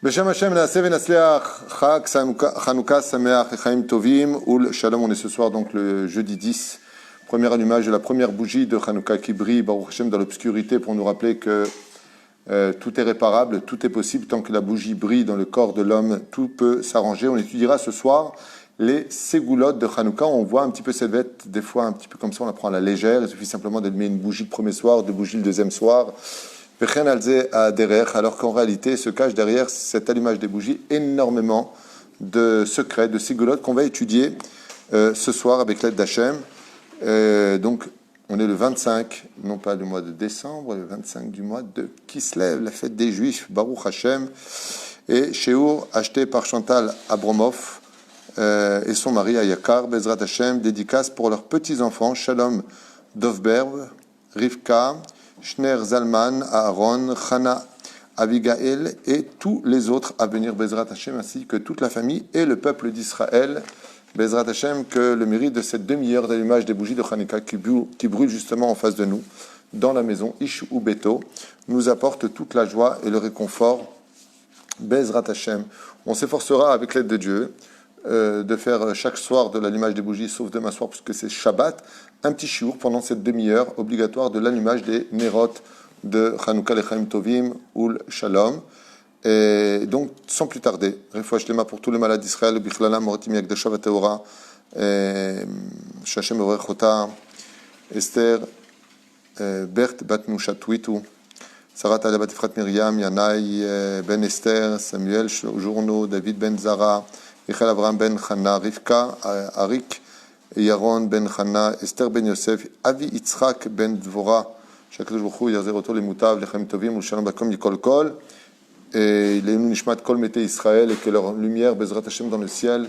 Beshem Hashem, Naaseh Venasliach, Chag, Chanukah, Sameach, Echaim Tovim, Ul Shalom. On est ce soir donc le jeudi 10, premier allumage de la première bougie de Chanukah qui brille, Baruch Hashem, dans l'obscurité pour nous rappeler que tout est réparable, tout est possible. Tant que la bougie brille dans le corps de l'homme, tout peut s'arranger. On étudiera ce soir les ségoulottes de Chanukah. On voit un petit peu cette fête, des fois un petit peu comme ça, on la prend à la légère. Il suffit simplement d'allumer une bougie le premier soir, deux bougies le deuxième soir. Alors qu'en réalité se cache derrière cet allumage des bougies énormément de secrets, de ségoulottes qu'on va étudier ce soir avec l'aide d'Hachem. Donc on est le 25, non pas du mois de décembre, le 25 du mois de Kislev, la fête des Juifs, Baruch Hashem, et Sheour acheté par Chantal Abromov et son mari Ayakar, Bezrat Hashem, dédicace pour leurs petits-enfants, Shalom Dovberg, Rivka, Shner Zalman, Aaron, Chana, Abigail et tous les autres à venir, Bezrat Hashem, ainsi que toute la famille et le peuple d'Israël. Bezrat Hashem, que le mérite de cette demi-heure d'allumage des bougies de Chanukah qui brûle justement en face de nous, dans la maison, Ish ou Beto, nous apporte toute la joie et le réconfort. Bezrat Hashem. On s'efforcera avec l'aide de Dieu de faire chaque soir de l'allumage des bougies, sauf demain soir, puisque c'est Shabbat, un petit shiur pendant cette demi-heure obligatoire de l'allumage des Nerot de Chanukah Lechaim Tovim Ul Shalom. Et donc, sans plus tarder, Refouach Lema pour tous les malades d'Israël, Bichlala, Moratim Yakdasha Vateora, Shachem Orechota, Esther, Bert Batnusha Twitu, Sarah Talia Batifrat Miriam, Yanaï Ben Esther, Samuel Journo, David Ben Zara, Michal Abraham Ben Chana, Rivka, Arik, Yaron Ben Chana, Esther Ben Yosef, Avi Yitzhak Ben Dvora, Shakadosh Baruch Hu Yarzer Oto Lemutav, Lechem Tovim, Shalom Bakom Yikol Kol, et les Nishmat Kol Mete Israël, et que leur lumière, Bezrat Hashem dans le ciel,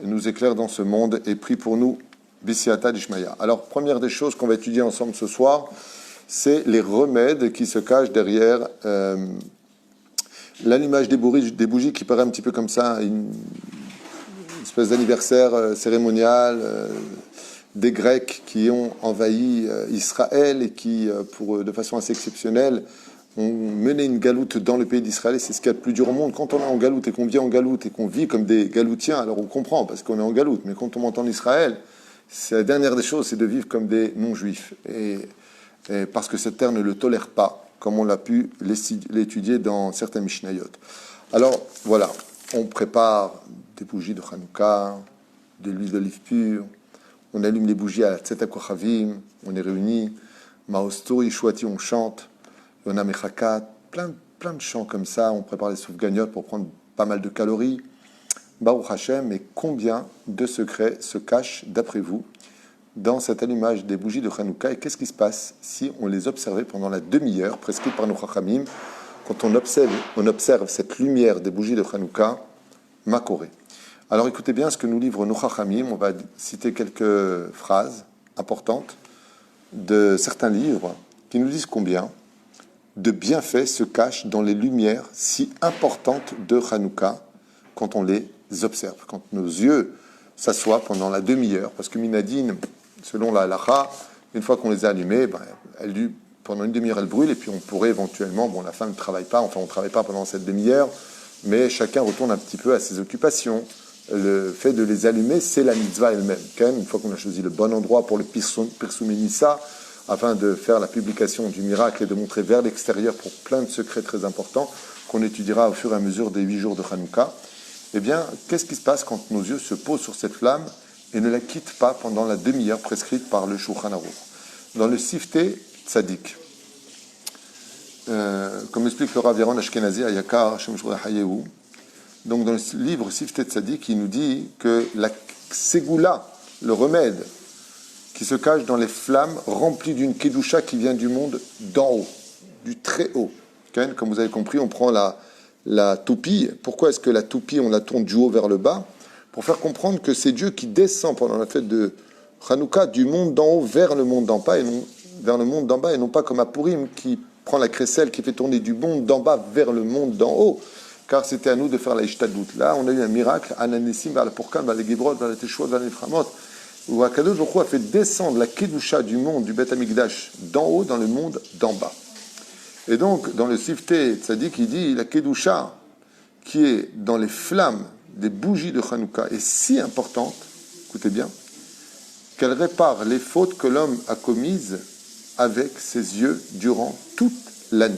nous éclaire dans ce monde, et prie pour nous, Bisiata Dishmaya. Alors, première des choses qu'on va étudier ensemble ce soir, c'est les remèdes qui se cachent derrière l'allumage des bougies qui paraît un petit peu comme ça, une espèce d'anniversaire cérémonial des Grecs qui ont envahi Israël et qui, de façon assez exceptionnelle, ont mené une galoute dans le pays d'Israël. Et c'est ce qu'il y a de plus dur au monde. Quand on est en galoute et qu'on vit en galoute et qu'on vit comme des galoutiens, alors on comprend parce qu'on est en galoute. Mais quand on monte en Israël, c'est la dernière des choses, c'est de vivre comme des non-juifs. Et parce que cette terre ne le tolère pas, comme on l'a pu l'étudier dans certains Mishnayot. Alors, voilà, on prépare des bougies de Chanukah, de l'huile d'olive pure, on allume les bougies à la Tzet HaKochavim, on est réunis, Maostori, Yishuati, on chante, on a Mechakat, plein de chants comme ça, on prépare les soufganiotes pour prendre pas mal de calories. Baruch Hashem, mais combien de secrets se cachent, d'après vous, dans cet allumage des bougies de Chanukah, et qu'est-ce qui se passe si on les observait pendant la demi-heure prescrite par nos Chachamim, quand on observe cette lumière des bougies de Chanukah, Makoré. Alors écoutez bien ce que nous livre nos Chachamim, on va citer quelques phrases importantes de certains livres qui nous disent combien de bienfaits se cachent dans les lumières si importantes de Chanukah quand on les observe, quand nos yeux s'assoient pendant la demi-heure, parce que Minadine, selon la halakha, une fois qu'on les a allumées, pendant une demi-heure, elles brûlent, et puis on pourrait éventuellement, la femme ne travaille pas, on ne travaille pas pendant cette demi-heure, mais chacun retourne un petit peu à ses occupations. Le fait de les allumer, c'est la mitzvah elle-même. Une fois qu'on a choisi le bon endroit pour le Pirsumé Nissa, afin de faire la publication du miracle et de montrer vers l'extérieur pour plein de secrets très importants, qu'on étudiera au fur et à mesure des 8 jours de Chanukah, eh bien, qu'est-ce qui se passe quand nos yeux se posent sur cette flamme et ne la quittent pas pendant la demi-heure prescrite par le Shulchan Aruch? Dans le Siftei Tzadik, comme explique le Rav Yaron Ashkenazi Ayakar, Hashem Shurei Hayehu, donc dans le livre Siftei Tzadik, il nous dit que la ségoula, le remède qui se cache dans les flammes remplies d'une kedusha qui vient du monde d'en haut, du très haut. Comme vous avez compris, on prend la toupie. Pourquoi est-ce que la toupie, on la tourne du haut vers le bas? Pour faire comprendre que c'est Dieu qui descend pendant la fête de Chanukah du monde d'en haut vers le monde d'en bas, et non pas comme à Purim qui prend la crécelle qui fait tourner du monde d'en bas vers le monde d'en haut, car c'était à nous de faire la ishtadout. Là, on a eu un miracle, Ananessim, vers la Pourkan, vers les Gibrot, vers la Teshuvot, vers les Framot, où Akadosh Baruch Hu a fait descendre la kedusha du monde du Beth Amikdash d'en haut dans le monde d'en bas. Et donc, dans le Siftei Tzadik, il dit la kedusha qui est dans les flammes des bougies de Hanouka est si importante, écoutez bien, qu'elle répare les fautes que l'homme a commises avec ses yeux durant toute l'année.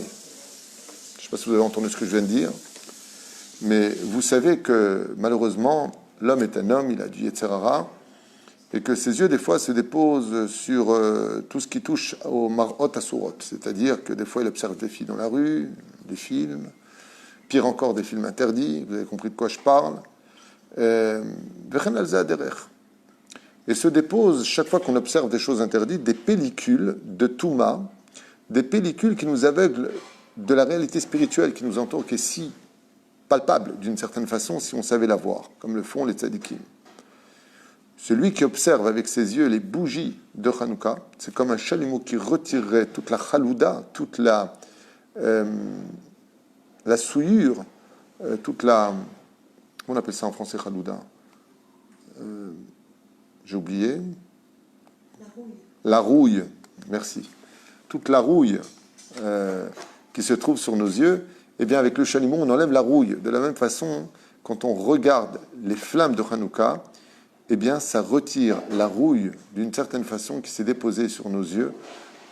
Je ne sais pas si vous avez entendu ce que je viens de dire, mais vous savez que malheureusement, l'homme est un homme, il a du Yetzer Hara, et que ses yeux, des fois, se déposent sur tout ce qui touche au marot asurot, c'est-à-dire que des fois, il observe des filles dans la rue, des films, pire encore, des films interdits, vous avez compris de quoi je parle, et se dépose, chaque fois qu'on observe des choses interdites, des pellicules de Touma, des pellicules qui nous aveuglent de la réalité spirituelle qui nous entoure, qui est si palpable, d'une certaine façon, si on savait la voir, comme le font les tzadikim. Celui qui observe avec ses yeux les bougies de Hanouka, c'est comme un chalumeau qui retirerait toute la chalouda, toute la souillure, toute la... On appelle ça en français chalouda. J'ai oublié. La rouille. Merci. Toute la rouille qui se trouve sur nos yeux, eh bien avec le chalumeau, on enlève la rouille. De la même façon, quand on regarde les flammes de Hanouka, eh bien ça retire la rouille d'une certaine façon qui s'est déposée sur nos yeux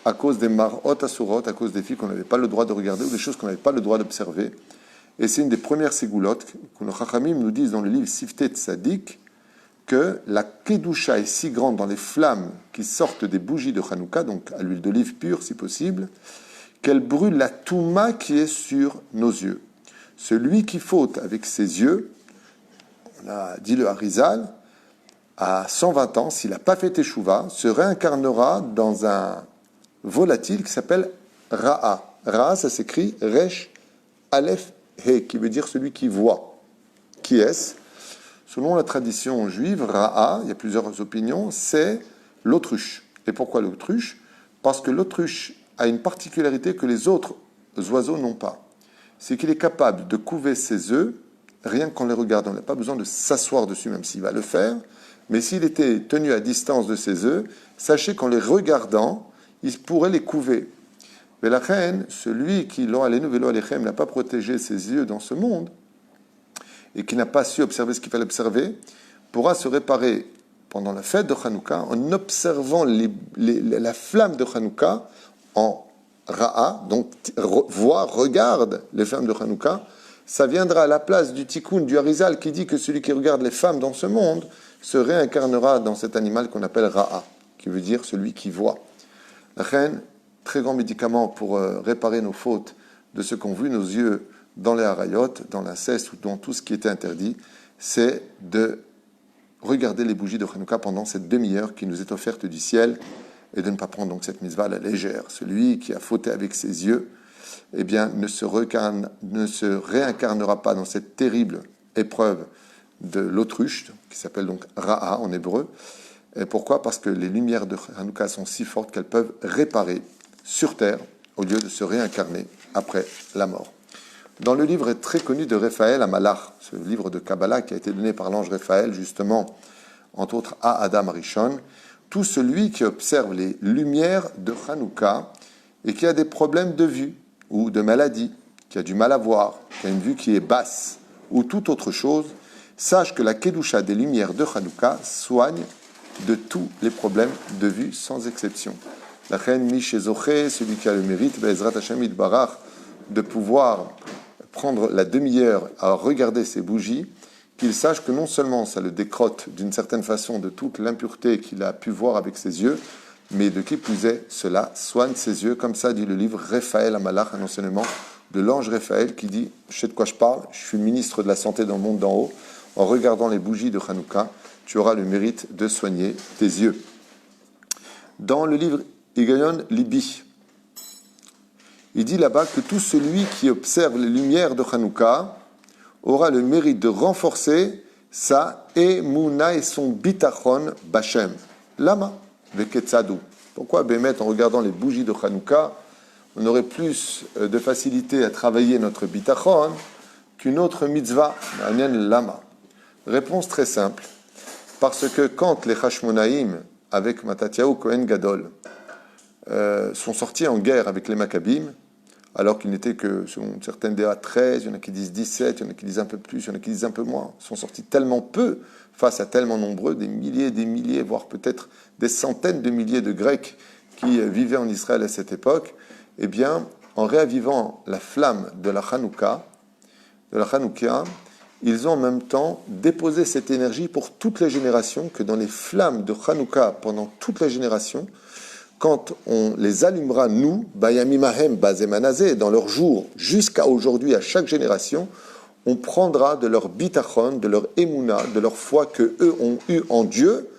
à cause des marot asurot, à cause des filles qu'on n'avait pas le droit de regarder ou des choses qu'on n'avait pas le droit d'observer. Et c'est une des premières ségoulottes que nos chachamim nous disent dans le livre Siftet Tzadik, que la kedusha est si grande dans les flammes qui sortent des bougies de Hanouka, donc à l'huile d'olive pure si possible, qu'elle brûle la touma qui est sur nos yeux. Celui qui faute avec ses yeux, on a dit le Harizal, à 120 ans, s'il n'a pas fait Teshuvah, se réincarnera dans un volatile qui s'appelle Ra'a. Ra'a, ça s'écrit Resh Aleph He, qui veut dire celui qui voit. Qui est-ce ? Selon la tradition juive, Ra'a, il y a plusieurs opinions, c'est l'autruche. Et pourquoi l'autruche ? Parce que l'autruche a une particularité que les autres oiseaux n'ont pas. C'est qu'il est capable de couver ses œufs rien qu'en les regardant. Il n'a pas besoin de s'asseoir dessus, même s'il va le faire. Mais s'il était tenu à distance de ses œufs, sachez qu'en les regardant, il pourrait les couver. Mais la reine, celui qui, n'a pas protégé ses yeux dans ce monde, et qui n'a pas su observer ce qu'il fallait observer, pourra se réparer pendant la fête de Hanouka en observant la flamme de Hanouka en Ra'a, donc regarde les flammes de Hanouka. Ça viendra à la place du tikkun, du Harizal, qui dit que celui qui regarde les femmes dans ce monde se réincarnera dans cet animal qu'on appelle Ra'a, qui veut dire celui qui voit. La reine, très grand médicament pour réparer nos fautes de ce qu'ont vu nos yeux dans les harayot, dans l'inceste ou dans tout ce qui était interdit, c'est de regarder les bougies de Hanouka pendant cette demi-heure qui nous est offerte du ciel et de ne pas prendre donc cette mitzvah à la légère. Celui qui a fauté avec ses yeux, eh bien, ne se réincarnera pas dans cette terrible épreuve de l'autruche, qui s'appelle donc Ra'a en hébreu. Et pourquoi ? Parce que les lumières de Hanouka sont si fortes qu'elles peuvent réparer sur terre au lieu de se réincarner après la mort. Dans le livre très connu de Raphaël Amalach, ce livre de Kabbalah qui a été donné par l'ange Raphaël, justement, entre autres à Adam Arishon, tout celui qui observe les lumières de Hanouka et qui a des problèmes de vue ou de maladie, qui a du mal à voir, qui a une vue qui est basse ou toute autre chose, sache que la Kedusha des lumières de Hanouka soigne de tous les problèmes de vue sans exception. La reine Mishézoché, celui qui a le mérite, Be'ezrat Hashem Yitbarach, de pouvoir prendre la demi-heure à regarder ces bougies, qu'il sache que non seulement ça le décrotte d'une certaine façon de toute l'impureté qu'il a pu voir avec ses yeux, mais de qui plus est, cela soigne ses yeux, comme ça dit le livre Raphaël Amalach, un enseignement de l'ange Raphaël qui dit « Je sais de quoi je parle, je suis ministre de la santé dans le monde d'en haut, en regardant les bougies de Hanouka, tu auras le mérite de soigner tes yeux. » Dans le livre Higayon Libi, il dit là-bas que tout celui qui observe les lumières de Hanouka aura le mérite de renforcer sa émouna et son bitachon bachem. Lama, veketzadou. Pourquoi, Bémet, en regardant les bougies de Hanouka, on aurait plus de facilité à travailler notre bitachon qu'une autre mitzvah, lama. Réponse très simple. Parce que quand les Hashmonaïm, avec Matatiaou Kohen Gadol, sont sortis en guerre avec les Maccabim, alors qu'il n'était que, selon certaines DA, 13, il y en a qui disent 17, il y en a qui disent un peu plus, il y en a qui disent un peu moins. Ils sont sortis tellement peu face à tellement nombreux, des milliers, voire peut-être des centaines de milliers de Grecs qui vivaient en Israël à cette époque. Eh bien, en réavivant la flamme de la Hanouka, ils ont en même temps déposé cette énergie pour toutes les générations, que dans les flammes de Hanouka, pendant toutes les générations, quand on les allumera, nous, Bayamimahem, Bazemanazé, dans leur jour, jusqu'à aujourd'hui, à chaque génération, on prendra de leur bitachon, de leur émouna, de leur foi que eux ont eu en Dieu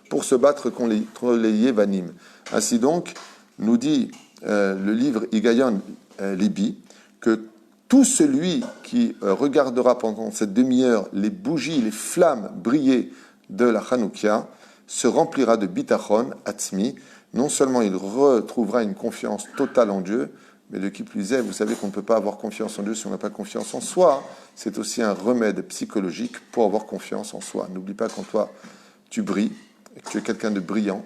pour se battre contre les Yévanim. Ainsi donc, nous dit le livre Higayon Libi, que tout celui qui regardera pendant cette demi-heure les bougies, les flammes briller de la Hanoukia, se remplira de bitachon, atzmi. Non seulement il retrouvera une confiance totale en Dieu, mais de qui plus est, vous savez qu'on ne peut pas avoir confiance en Dieu si on n'a pas confiance en soi. C'est aussi un remède psychologique pour avoir confiance en soi. N'oublie pas qu'en toi, tu brilles, et que tu es quelqu'un de brillant,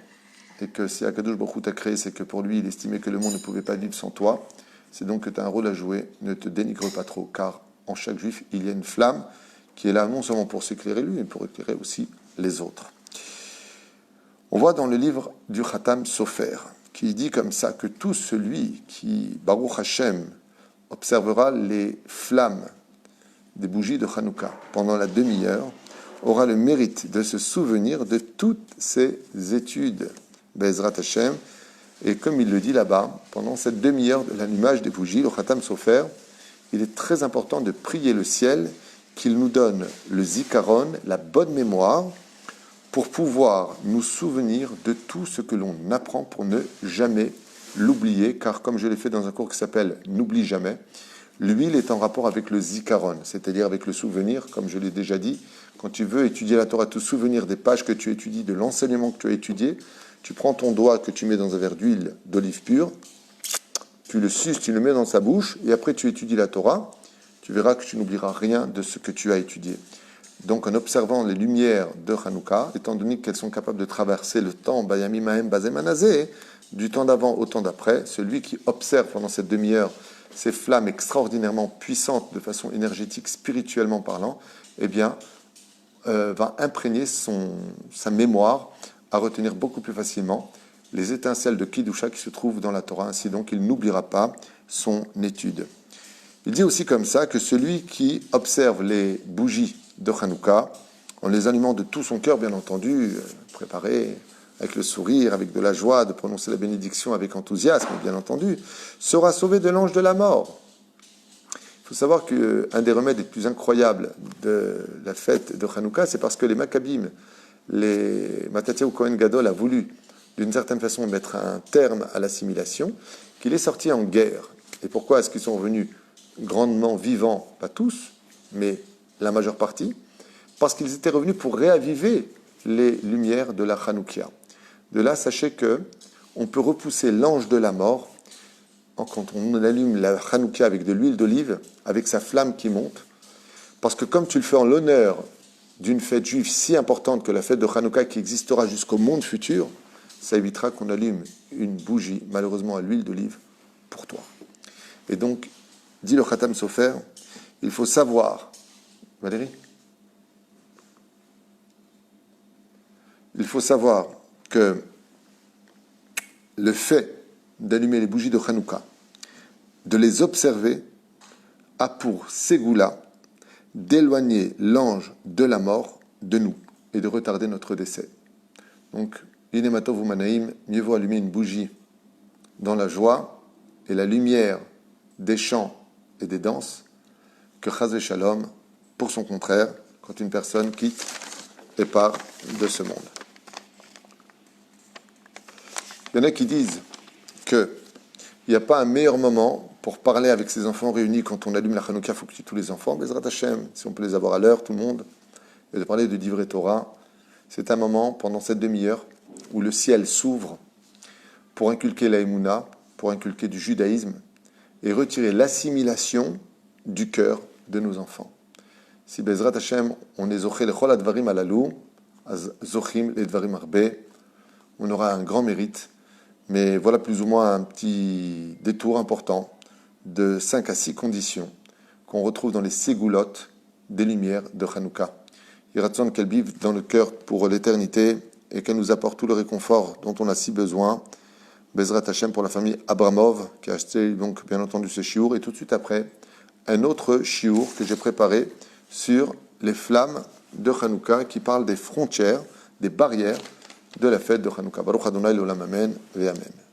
et que si Akadosh Baruch Hu t'a créé, c'est que pour lui, il estimait que le monde ne pouvait pas vivre sans toi. C'est donc que tu as un rôle à jouer. Ne te dénigre pas trop, car en chaque juif, il y a une flamme qui est là non seulement pour s'éclairer lui, mais pour éclairer aussi les autres. On voit dans le livre du Khatam Sofer, qui dit comme ça, que tout celui qui, Baruch Hashem, observera les flammes des bougies de Hanouka pendant la demi-heure, aura le mérite de se souvenir de toutes ses études, Bezrat Hashem. Et comme il le dit là-bas, pendant cette demi-heure de l'allumage des bougies, le Khatam Sofer, il est très important de prier le ciel qu'il nous donne le zikaron, la bonne mémoire, pour pouvoir nous souvenir de tout ce que l'on apprend pour ne jamais l'oublier, car comme je l'ai fait dans un cours qui s'appelle « N'oublie jamais », l'huile est en rapport avec le zikaron, c'est-à-dire avec le souvenir, comme je l'ai déjà dit. Quand tu veux étudier la Torah, te souvenir des pages que tu étudies, de l'enseignement que tu as étudié, tu prends ton doigt que tu mets dans un verre d'huile d'olive pure, tu le suces, tu le mets dans sa bouche, et après tu étudies la Torah, tu verras que tu n'oublieras rien de ce que tu as étudié. Donc, en observant les lumières de Hanouka, étant donné qu'elles sont capables de traverser le temps, Bayami Mahem Bazemanazé, du temps d'avant au temps d'après, celui qui observe pendant cette demi-heure ces flammes extraordinairement puissantes de façon énergétique, spirituellement parlant, eh bien, va imprégner sa mémoire à retenir beaucoup plus facilement les étincelles de Kidusha qui se trouvent dans la Torah. Ainsi donc, il n'oubliera pas son étude. Il dit aussi comme ça que celui qui observe les bougies de Hanouka, en les allumant de tout son cœur, bien entendu, préparé avec le sourire, avec de la joie, de prononcer la bénédiction avec enthousiasme, bien entendu, sera sauvé de l'ange de la mort. Il faut savoir qu'un des remèdes les plus incroyables de la fête de Hanouka, c'est parce que les Maccabim, les Mattathiahu Kohen Gadol a voulu, d'une certaine façon, mettre un terme à l'assimilation, qu'il est sorti en guerre. Et pourquoi est-ce qu'ils sont revenus grandement vivants? Pas tous, mais la majeure partie, parce qu'ils étaient revenus pour réaviver les lumières de la Hanoukia. De là, sachez que on peut repousser l'ange de la mort quand on allume la Hanoukia avec de l'huile d'olive, avec sa flamme qui monte, parce que comme tu le fais en l'honneur d'une fête juive si importante que la fête de Hanouka qui existera jusqu'au monde futur, ça évitera qu'on allume une bougie, malheureusement à l'huile d'olive, pour toi. Et donc, dit le Khatam Sofer, il faut savoir, Valérie, il faut savoir que le fait d'allumer les bougies de Hanouka, de les observer, a pour ségoula d'éloigner l'ange de la mort de nous et de retarder notre décès. Donc, Inematov ou Manaïm, mieux vaut allumer une bougie dans la joie et la lumière des chants et des danses que Chazé Shalom, pour son contraire, quand une personne quitte et part de ce monde. Il y en a qui disent qu'il n'y a pas un meilleur moment pour parler avec ses enfants réunis quand on allume la Hanouka, il faut qu'il y ait tous les enfants, Bezrat Hashem, si on peut les avoir à l'heure, tout le monde, et de parler de Divrei Torah. C'est un moment, pendant cette demi-heure, où le ciel s'ouvre pour inculquer la Emouna, pour inculquer du judaïsme, et retirer l'assimilation du cœur de nos enfants. Si Bezrat Hashem, on est zoché lechol advarim alalou, zochim ledvarim arbe, on aura un grand mérite. Mais voilà plus ou moins un petit détour important de 5 à 6 conditions qu'on retrouve dans les ségoulottes des lumières de Hanouka. Yiratzon qu'elles vivent dans le cœur pour l'éternité et qu'elles nous apportent tout le réconfort dont on a si besoin. Bezrat Hashem pour la famille Abramov qui a acheté donc bien entendu ce chiour. Et tout de suite après, un autre chiour que j'ai préparé sur les flammes de Hanouka qui parle des frontières, des barrières de la fête de Hanouka. Baruch Adonai l'olam amen ve amen.